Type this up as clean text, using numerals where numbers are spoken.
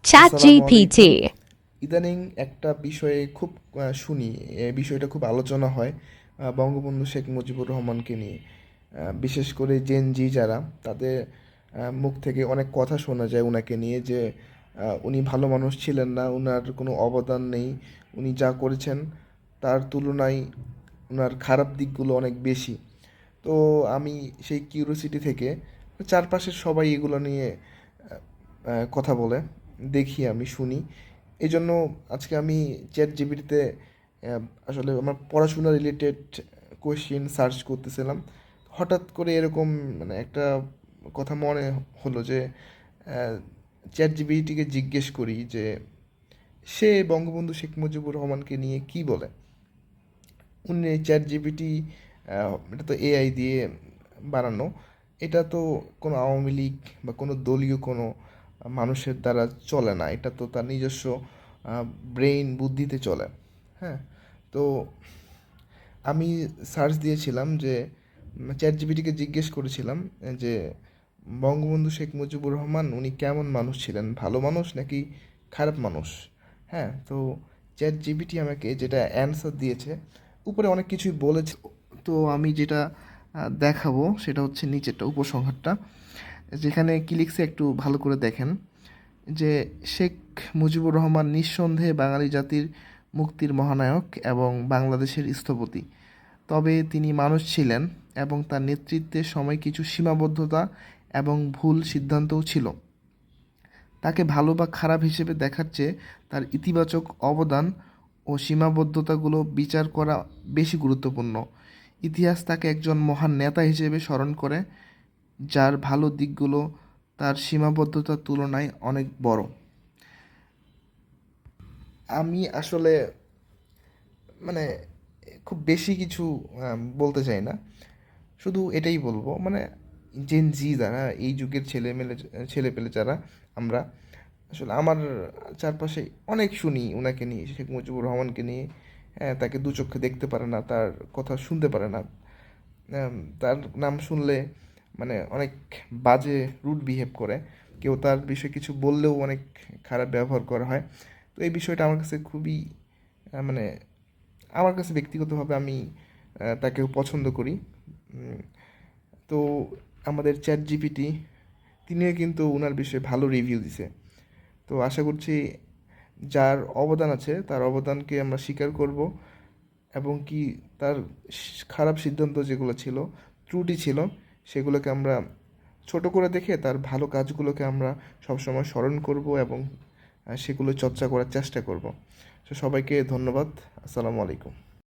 আসসালামু আলাইকুম। ChatGPT। ইদানিং একটা বিষয়ে খুব শুনি, এই বিষয়টা খুব আলোচনা হয় বঙ্গবন্ধু শেখ মুজিবুর রহমানকে নিয়ে। বিশেষ করে জেন জি যারা, তাদের মুখ থেকে অনেক কথা শোনা যায় ওনাকে নিয়ে যে উনি ভালো মানুষ ছিলেন না, ওনার কোনো অবদান নেই, উনি যা করেছেন তার তুলনায় ওনার খারাপ দিকগুলো অনেক বেশি। তো আমি সেই কিউরিওসিটি থেকে চারপাশের সবাই এগুলো নিয়ে কথা বলে, দেখি, আমি শুনি। এই জন্য আজকে আমি চ্যাট জিপিটিতে আসলে আমার পড়াশোনা রিলেটেড কোয়েশ্চেন সার্চ করতেছিলাম। হঠাৎ করে এরকম মানে একটা কথা মনে হলো যে চ্যাট জিপিটিকে জিজ্ঞেস করি যে সে বঙ্গবন্ধু শেখ মুজিবুর রহমানকে নিয়ে কি বলে। উনি চ্যাট জিপিটি, এটা তো এআই দিয়ে বানানো, এটা তো কোনো আওয়ামী লীগ বা কোনো দলীয় কোনো মানুষের দ্বারা চলে না, এটা তো তার নিজস্ব ব্রেইন বুদ্ধিতে চলে। হ্যাঁ, তো আমি সার্চ দিয়েছিলাম যে চ্যাট জিপিটিকে জিজ্ঞেস করেছিলাম যে বঙ্গবন্ধু শেখ মুজিবুর রহমান উনি কেমন মানুষ ছিলেন, ভালো মানুষ নাকি খারাপ মানুষ। হ্যাঁ, তো চ্যাট জিপিটি আমাকে যেটা অ্যান্সার দিয়েছে, উপরে অনেক কিছুই বলেছে। তো আমি যেটা দেখাবো সেটা হচ্ছে নিচেরটা, উপসংহারটা, যেখানে কি লিখছে একটু ভালো করে দেখেন। যে শেখ মুজিবুর রহমান নিঃসন্দেহে বাঙালি জাতির মুক্তির মহানায়ক এবং বাংলাদেশের স্থপতি। তবে তিনি মানুষ ছিলেন এবং তার নেতৃত্বের সময় কিছু সীমাবদ্ধতা এবং ভুল সিদ্ধান্তও ছিল। তাকে ভালো বা খারাপ হিসেবে দেখার চেয়ে তার ইতিবাচক অবদান ও সীমাবদ্ধতাগুলো বিচার করা বেশি গুরুত্বপূর্ণ। ইতিহাস তাকে একজন মহান নেতা হিসেবে স্মরণ করে, যার ভালো দিকগুলো তার সীমাবদ্ধতার তুলনায় অনেক বড়। আমি আসলে মানে খুব বেশি কিছু বলতে চাই না, শুধু এটাই বলবো মানে জেন জি যারা, এই যুগের ছেলেপেলে যারা আমরা, আসলে আমার চারপাশে অনেক শুনি ওনাকে নিয়ে, শেখ মুজিবুর রহমানকে নিয়ে। হ্যাঁ, তাকে দু চোখে দেখতে পারে না, তার কথা শুনতে পারে না, তার নাম শুনলে মানে অনেক বাজে রুড বিহেভ করে, কেউ তার বিষয়ে কিছু বললেও অনেক খারাপ ব্যবহার করা হয়। তো এই বিষয়টা আমার কাছে খুবই মানে আমার কাছে ব্যক্তিগতভাবে আমি তাকেও পছন্দ করি। উম, তো আমাদের চ্যাট জিপিটি, তিনিও কিন্তু ওনার বিষয়ে ভালো রিভিউ দিছে। তো আশা করছি যার অবদান আছে তার অবদানকে আমরা স্বীকার করব, এবং কি তার খারাপ সিদ্ধান্ত যেগুলো ছিল, ত্রুটি ছিল, সেগুলোকে আমরা ছোট করে দেখে তার ভালো কাজগুলোকে আমরা সবসময় স্মরণ করব এবং সেগুলো চর্চা করার চেষ্টা করব। তো সবাইকে ধন্যবাদ। আসসালামু আলাইকুম।